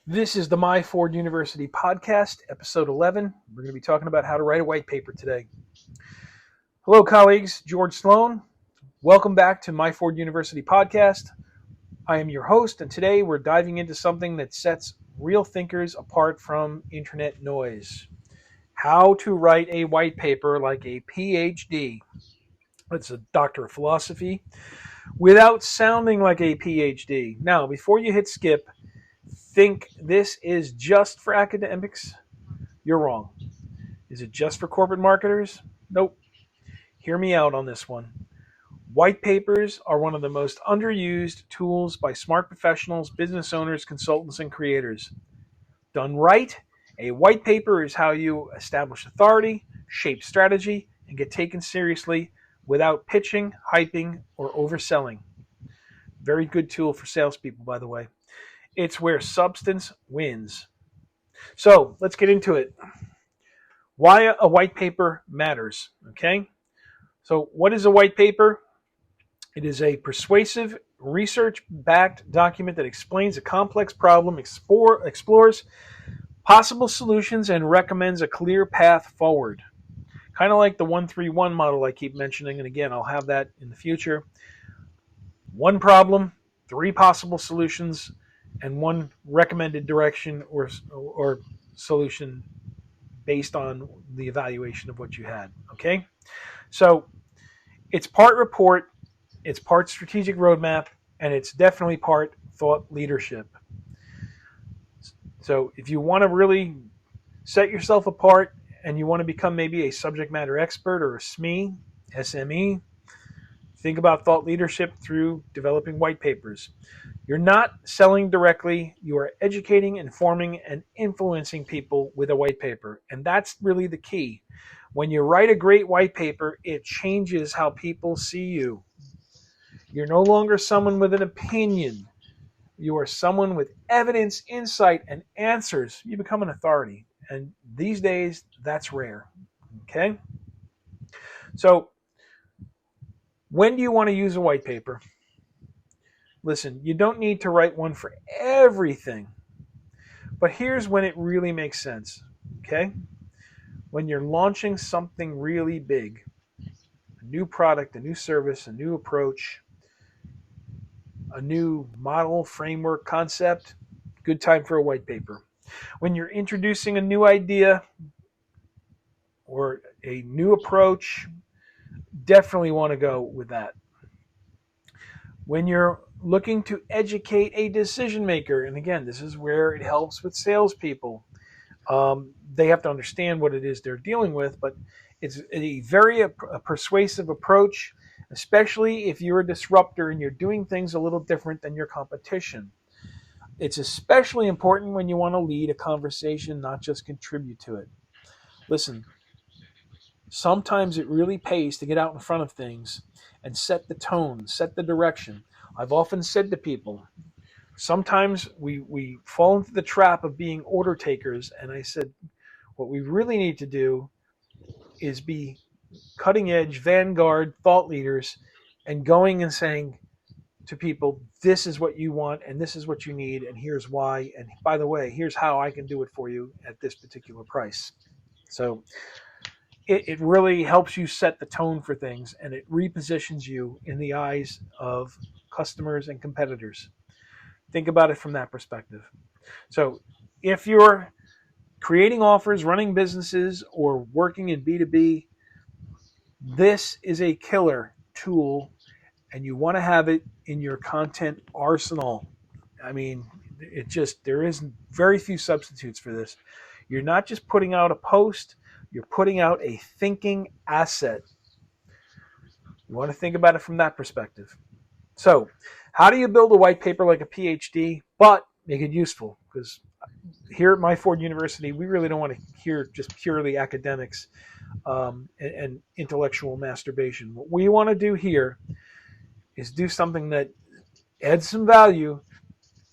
This is the Myford University podcast, episode 11. We're going to be talking about how to write a white paper today. Hello, colleagues. George Sloan. Welcome back to Myford University podcast. I am your host, and today we're diving into something that sets real thinkers apart from internet noise. How to write a white paper like a PhD. It's a doctor of philosophy without sounding like a PhD. Now, before you hit skip, think this is just for academics? You're wrong. Is it just for corporate marketers? Nope. Hear me out on this one. White papers are one of the most underused tools by smart professionals, business owners, consultants, and creators. Done right, a white paper is how you establish authority, shape strategy, and get taken seriously without pitching, hyping, or overselling. Very good tool for salespeople, by the way. It's where substance wins. So let's get into it. Why a white paper matters, okay? So what is a white paper? It is a persuasive, research-backed document that explains a complex problem, explores possible solutions, and recommends a clear path forward. Kind of like the 131 model I keep mentioning, and again, I'll have that in the future. One problem, three possible solutions, and one recommended direction or solution based on the evaluation of what you had. Okay? So it's part report, it's part strategic roadmap, and it's definitely part thought leadership. So if you want to really set yourself apart and you want to become maybe a subject matter expert or a SME, think about thought leadership through developing white papers. You're not selling directly. You are educating, informing, and influencing people with a white paper. And that's really the key. When you write a great white paper, it changes how people see you. You're no longer someone with an opinion. You are someone with evidence, insight, and answers. You become an authority. And these days, that's rare. Okay? So, when do you want to use a white paper? Listen, you don't need to write one for everything. But here's when it really makes sense, okay? When you're launching something really big, a new product, a new service, a new approach, a new model, framework, concept, good time for a white paper. When you're introducing a new idea or a new approach, definitely want to go with that. When you're looking to educate a decision maker, and again, this is where it helps with salespeople. They have to understand what it is they're dealing with, but it's a very persuasive approach, especially if you're a disruptor and you're doing things a little different than your competition. It's especially important when you want to lead a conversation, not just contribute to it. Listen, sometimes it really pays to get out in front of things and set the tone, set the direction. I've often said to people, sometimes we fall into the trap of being order takers, and I said, what we really need to do is be cutting edge, vanguard thought leaders and going and saying to people, this is what you want and this is what you need and here's why. And by the way, here's how I can do it for you at this particular price. So it really helps you set the tone for things, and it repositions you in the eyes of customers and competitors. Think about it from that perspective. So if you're creating offers, running businesses, or working in B2B, this is a killer tool, and you want to have it in your content arsenal. I mean, there is very few substitutes for this. You're not just putting out a post, you're putting out a thinking asset. You want to think about it from that perspective. So, how do you build a white paper like a PhD, but make it useful? Because here at Myford University, we really don't want to hear just purely academics and intellectual masturbation. What we want to do here is do something that adds some value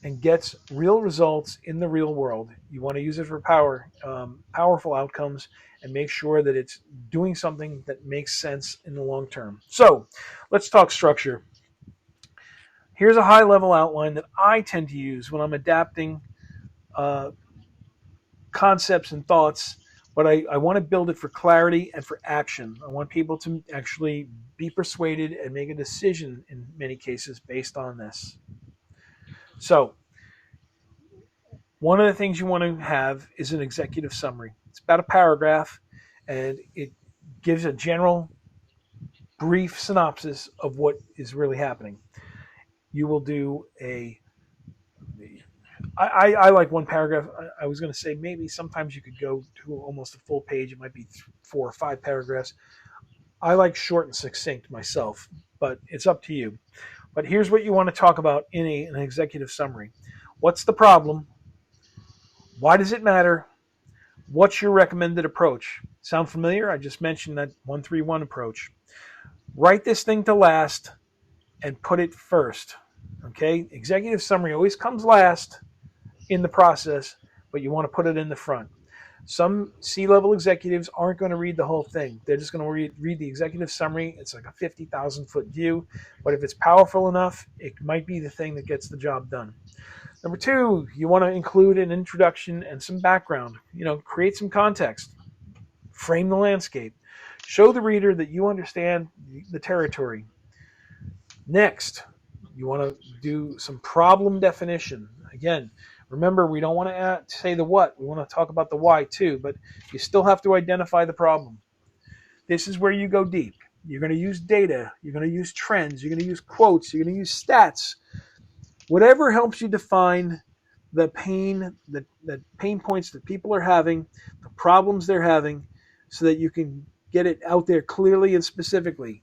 and gets real results in the real world. You want to use it for powerful outcomes, and make sure that it's doing something that makes sense in the long term. So let's talk structure. Here's a high-level outline that I tend to use when I'm adapting uh, concepts and thoughts, but I want to build it for clarity and for action. I want people to actually be persuaded and make a decision in many cases based on this. So, one of the things you want to have is an executive summary. It's about a paragraph, and it gives a general, brief synopsis of what is really happening. You will do I like one paragraph. I was going to say maybe sometimes you could go to almost a full page. It might be 4 or 5 paragraphs. I like short and succinct myself, but it's up to you. But here's what you want to talk about in an executive summary. What's the problem? Why does it matter? What's your recommended approach? Sound familiar? I just mentioned that 131 approach. Write this thing to last and put it first. Okay? Executive summary always comes last in the process, but you want to put it in the front. Some C-level executives aren't going to read the whole thing. They're just going to read the executive summary. It's like a 50,000-foot view, but if it's powerful enough, it might be the thing that gets the job done. Number 2, you want to include an introduction and some background. Create some context. Frame the landscape. Show the reader that you understand the territory. Next, you want to do some problem definition. Again, remember, we don't want to say the what. We want to talk about the why too, but you still have to identify the problem. This is where you go deep. You're going to use data. You're going to use trends. You're going to use quotes. You're going to use stats. Whatever helps you define the pain points that people are having, the problems they're having, so that you can get it out there clearly and specifically.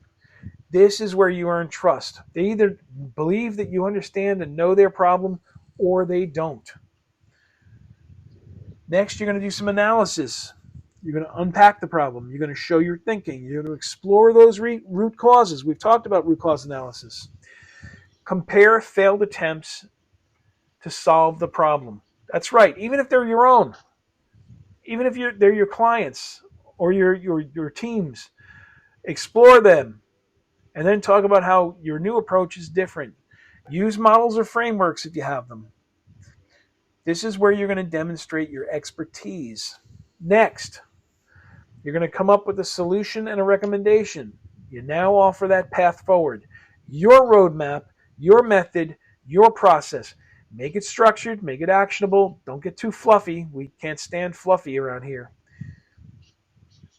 This is where you earn trust. They either believe that you understand and know their problem, or they don't. Next, you're going to do some analysis. You're going to unpack the problem. You're going to show your thinking. You're going to explore those root causes. We've talked about root cause analysis. Compare failed attempts to solve the problem. That's right. Even if they're your own, even if they're your clients or your teams, explore them, and then talk about how your new approach is different. Use models or frameworks if you have them. This is where you're going to demonstrate your expertise. Next, you're going to come up with a solution and a recommendation. You now offer that path forward. Your roadmap, your method, your process. Make it structured, make it actionable. Don't get too fluffy. We can't stand fluffy around here.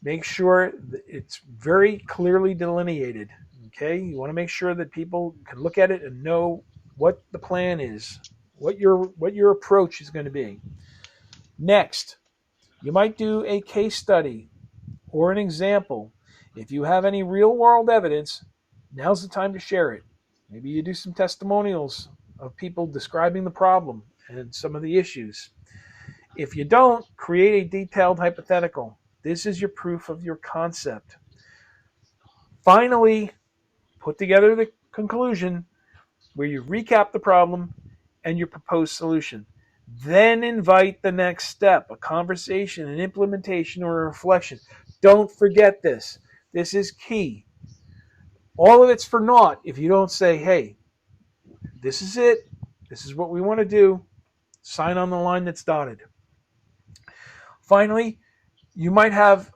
Make sure that it's very clearly delineated. Okay? You want to make sure that people can look at it and know what the plan is, what your approach is going to be. Next, you might do a case study or an example. If you have any real-world evidence, now's the time to share it. Maybe you do some testimonials of people describing the problem and some of the issues. If you don't, create a detailed hypothetical. This is your proof of your concept. Finally, put together the conclusion where you recap the problem and your proposed solution. Then invite the next step, a conversation, an implementation, or a reflection. Don't forget this. This is key. All of it's for naught if you don't say, hey, this is it. This is what we want to do. Sign on the line that's dotted. Finally, you might have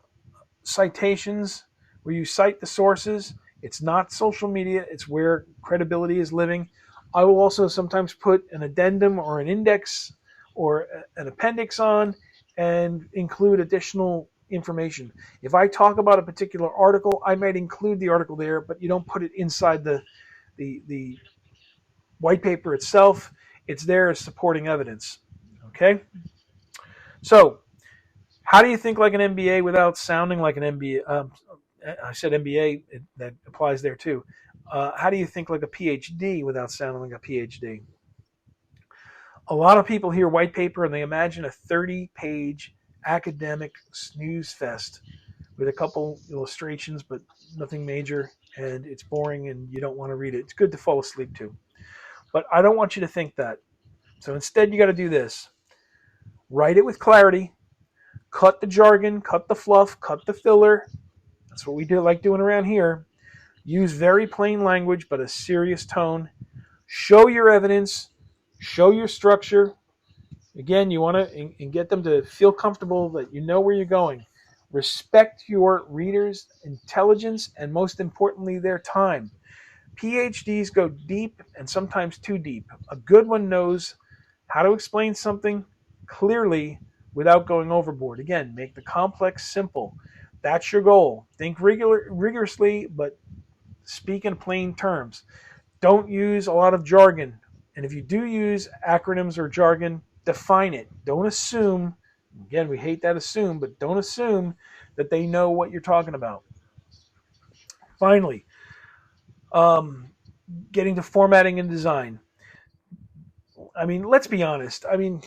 citations where you cite the sources. It's not social media. It's where credibility is living. I will also sometimes put an addendum or an index or an appendix on and include additional information. If I talk about a particular article, I might include the article there, but you don't put it inside the white paper itself. It's there as supporting evidence. Okay? So, how do you think like an MBA without sounding like an MBA? I said MBA, that applies there too. How do you think like a PhD without sounding like a PhD? A lot of people hear white paper and they imagine a 30-page academic snooze fest with a couple illustrations, but nothing major, and it's boring and you don't want to read it. It's good to fall asleep to. But I don't want you to think that. So instead, you got to do this. Write it with clarity. Cut the jargon, cut the fluff, cut the filler. That's what we do like doing around here. Use very plain language, but a serious tone. Show your evidence. Show your structure. Again, you want to and get them to feel comfortable that you know where you're going. Respect your readers' intelligence and, most importantly, their time. PhDs go deep and sometimes too deep. A good one knows how to explain something clearly without going overboard. Again, make the complex simple. That's your goal. Think rigorously, but speak in plain terms. Don't use a lot of jargon. And if you do use acronyms or jargon, define it. Don't assume, again, we hate that assume, but don't assume that they know what you're talking about. Finally, um, getting to formatting and design. I mean, let's be honest. I mean,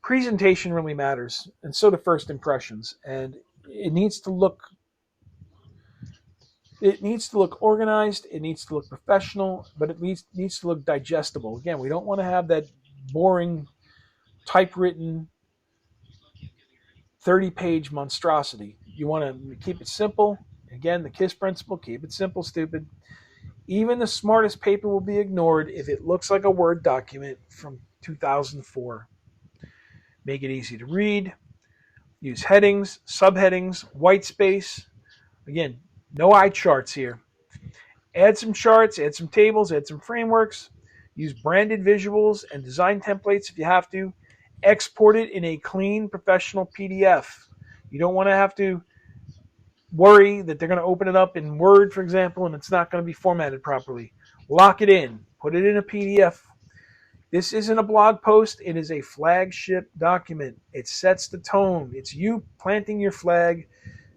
presentation really matters, and so do first impressions. And it needs to look it needs to look organized. It needs to look professional, but it needs to look digestible. Again, we don't want to have that boring typewritten 30-page monstrosity. You want to keep it simple. Again, the KISS principle: keep it simple, stupid. Even the smartest paper will be ignored if it looks like a Word document from 2004. Make it easy to read. Use headings, subheadings, white space. Again, no eye charts here. Add some charts, add some tables, add some frameworks. Use branded visuals and design templates if you have to. Export it in a clean, professional PDF. You don't want to have to worry that they're going to open it up in Word, for example, and it's not going to be formatted properly. Lock it in. Put it in a PDF. This isn't a blog post. It is a flagship document. It sets the tone. It's you planting your flag,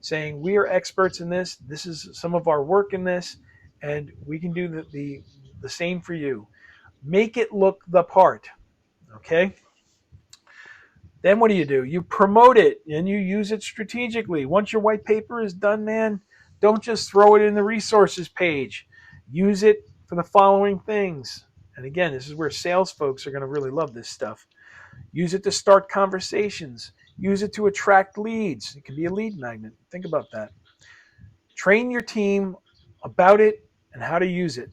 saying we are experts in this. This is some of our work in this, and we can do the same for you. Make it look the part. Okay? Then what do? You promote it and you use it strategically. Once your white paper is done, man, don't just throw it in the resources page. Use it for the following things. And again, this is where sales folks are going to really love this stuff. Use it to start conversations. Use it to attract leads. It can be a lead magnet. Think about that. Train your team about it and how to use it.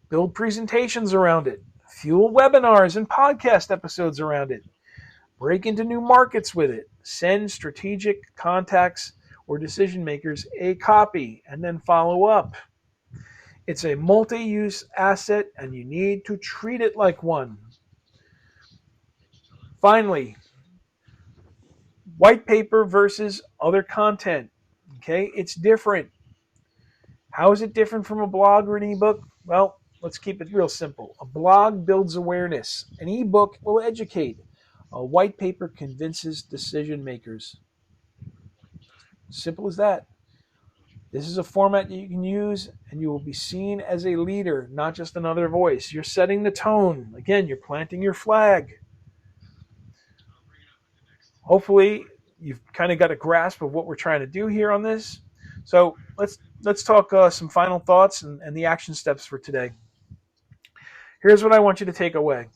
Build presentations around it. Fuel webinars and podcast episodes around it. Break into new markets with it. Send strategic contacts or decision makers a copy and then follow up. It's a multi-use asset and you need to treat it like one. Finally, white paper versus other content. Okay, it's different. How is it different from a blog or an ebook? Well, let's keep it real simple. A blog builds awareness. An ebook will educate. A white paper convinces decision makers. Simple as that. This is a format that you can use, and you will be seen as a leader, not just another voice. You're setting the tone. Again, you're planting your flag. Hopefully, you've kind of got a grasp of what we're trying to do here on this. So let's talk some final thoughts and the action steps for today. Here's what I want you to take away.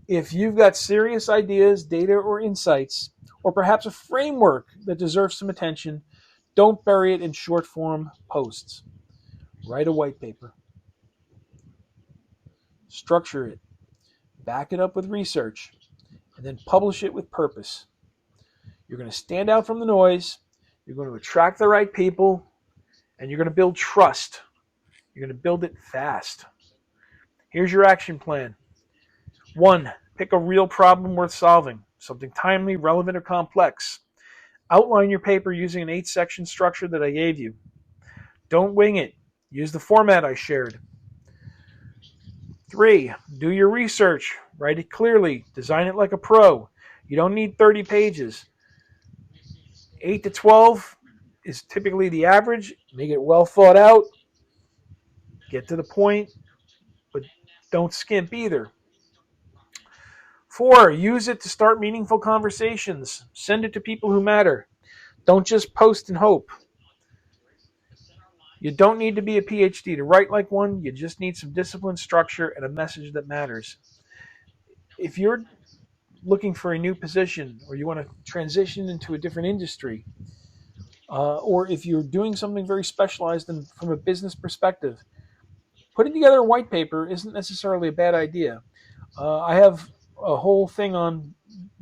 If you've got serious ideas, data, or insights, or perhaps a framework that deserves some attention, don't bury it in short form posts. Write a white paper. Structure it. Back it up with research. And then publish it with purpose. You're going to stand out from the noise. You're going to attract the right people. And you're going to build trust. You're going to build it fast. Here's your action plan. 1. Pick a real problem worth solving, something timely, relevant, or complex. Outline your paper using an 8-section structure that I gave you. Don't wing it. Use the format I shared. 3. Do your research. Write it clearly. Design it like a pro. You don't need 30 pages. 8 to 12 is typically the average. Make it well thought out. Get to the point, but don't skimp either. 4, use it to start meaningful conversations. Send it to people who matter. Don't just post and hope. You don't need to be a PhD to write like one. You just need some discipline, structure, and a message that matters. If you're looking for a new position or you want to transition into a different industry, or if you're doing something very specialized from a business perspective, putting together a white paper isn't necessarily a bad idea. I have a whole thing on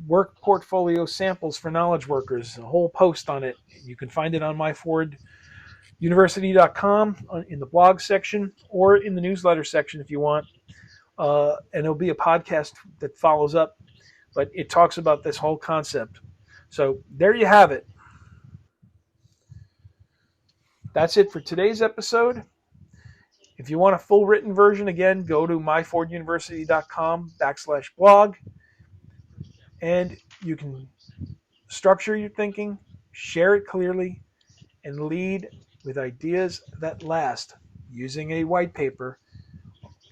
work portfolio samples for knowledge workers, a whole post on it. You can find it on myforduniversity.com in the blog section or in the newsletter section if you want. And it'll be a podcast that follows up, but it talks about this whole concept. So there you have it. That's it for today's episode. If you want a full written version, again, go to myforduniversity.com/blog, and you can structure your thinking, share it clearly, and lead with ideas that last using a white paper,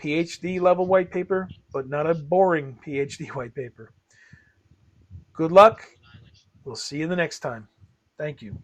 PhD level white paper, but not a boring PhD white paper. Good luck. We'll see you the next time. Thank you.